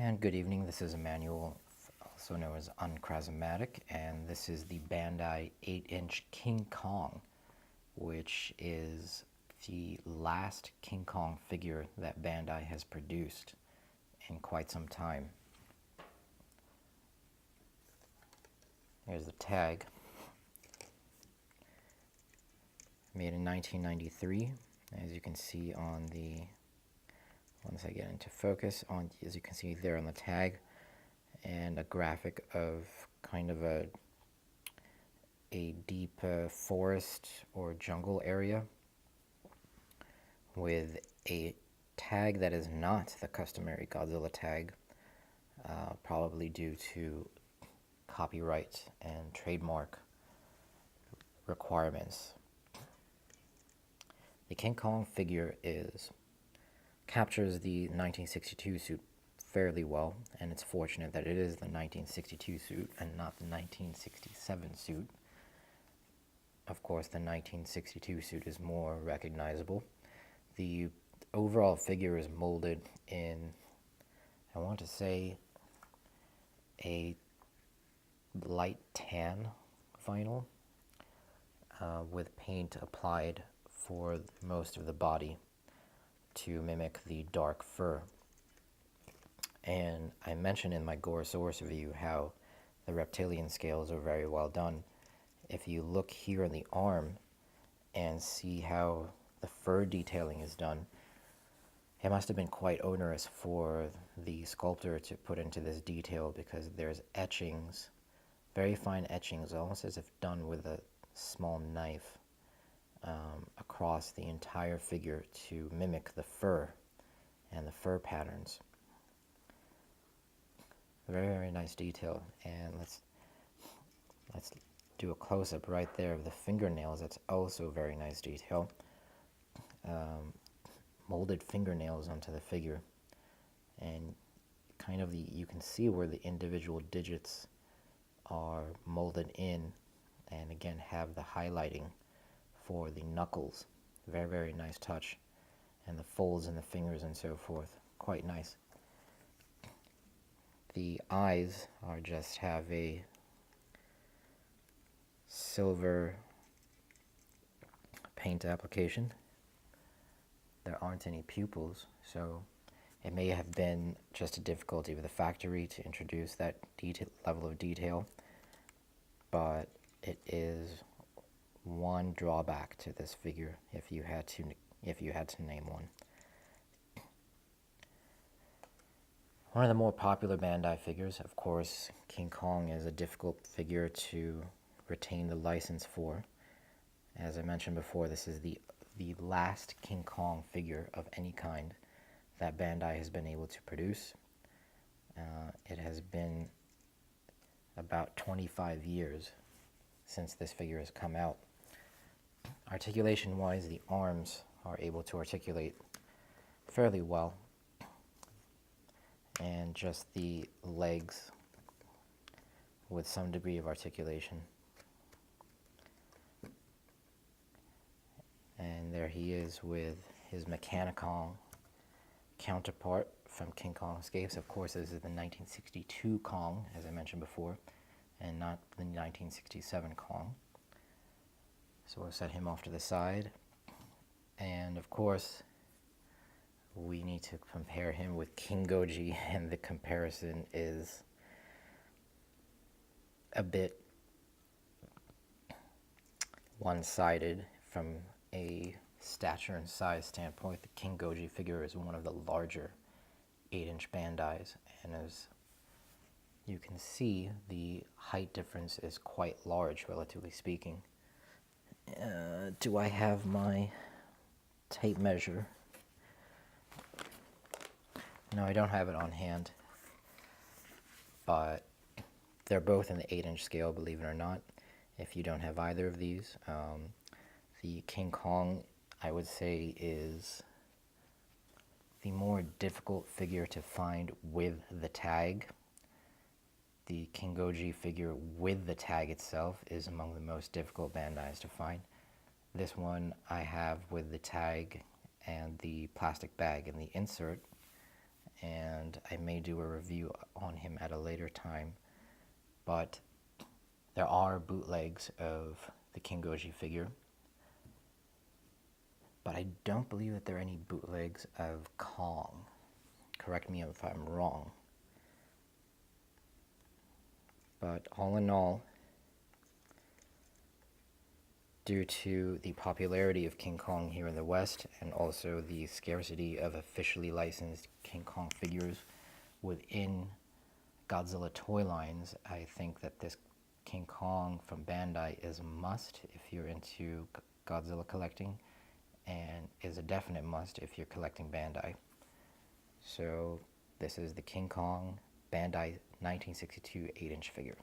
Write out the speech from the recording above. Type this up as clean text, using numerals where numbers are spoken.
And good evening, this is Emmanuel, also known as Unchrasmatic, and this is the Bandai 8-inch King Kong, which is the last King Kong figure that Bandai has produced in quite some time. Here's the tag. Made in 1993, as you can see on the, once I get into focus, as you can see there on the tag, and a graphic of kind of a deep forest or jungle area with a tag that is not the customary Godzilla tag, probably due to copyright and trademark requirements. The King Kong figure captures the 1962 suit fairly well, and it's fortunate that it is the 1962 suit and not the 1967 suit. Of course, the 1962 suit is more recognizable. The overall figure is molded in, I want to say, a light tan vinyl with paint applied for most of the body to mimic the dark fur. And I mentioned in my Gorosaurus review how the reptilian scales are very well done. If you look here in the arm and see how the fur detailing is done, it must have been quite onerous for the sculptor to put into this detail, because there's etchings, very fine etchings, almost as if done with a small knife, across the entire figure to mimic the fur and the fur patterns. Very, very nice detail. And let's do a close-up right there of the fingernails. That's also very nice detail. Molded fingernails onto the figure, and kind of you can see where the individual digits are molded in, and again have the highlighting for the knuckles. Very, very nice touch. And the folds in the fingers and so forth, quite nice. The eyes have a silver paint application. There aren't any pupils, so it may have been just a difficulty with the factory to introduce that level of detail, but it is one drawback to this figure if you had to name one. One of the more popular Bandai figures, of course, King Kong is a difficult figure to retain the license for. As I mentioned before, this is the last King Kong figure of any kind that Bandai has been able to produce. It has been about 25 years since this figure has come out. Articulation-wise, the arms are able to articulate fairly well, and just the legs with some degree of articulation. And there he is with his Mechanicon counterpart from King Kong Escapes. Of course, this is the 1962 Kong, as I mentioned before, and not the 1967 Kong. So we'll set him off to the side. And of course, we need to compare him with King Goji, and the comparison is a bit one-sided from a stature and size standpoint. The King Goji figure is one of the larger 8-inch Bandais, and as you can see, the height difference is quite large, relatively speaking. Do I have my tape measure? No, I don't have it on hand, but they're both in the 8-inch scale, believe it or not. If you don't have either of these, the King Kong, I would say, is the more difficult figure to find with the tag. The King Goji figure with the tag itself is among the most difficult Bandais to find. This one I have with the tag and the plastic bag and the insert, and I may do a review on him at a later time, but there are bootlegs of the King Goji figure, but I don't believe that there are any bootlegs of Kong. Correct me if I'm wrong. But all in all, due to the popularity of King Kong here in the West, and also the scarcity of officially licensed King Kong figures within Godzilla toy lines, I think that this King Kong from Bandai is a must if you're into Godzilla collecting, and is a definite must if you're collecting Bandai. So this is the King Kong Bandai 1962 8-inch figure.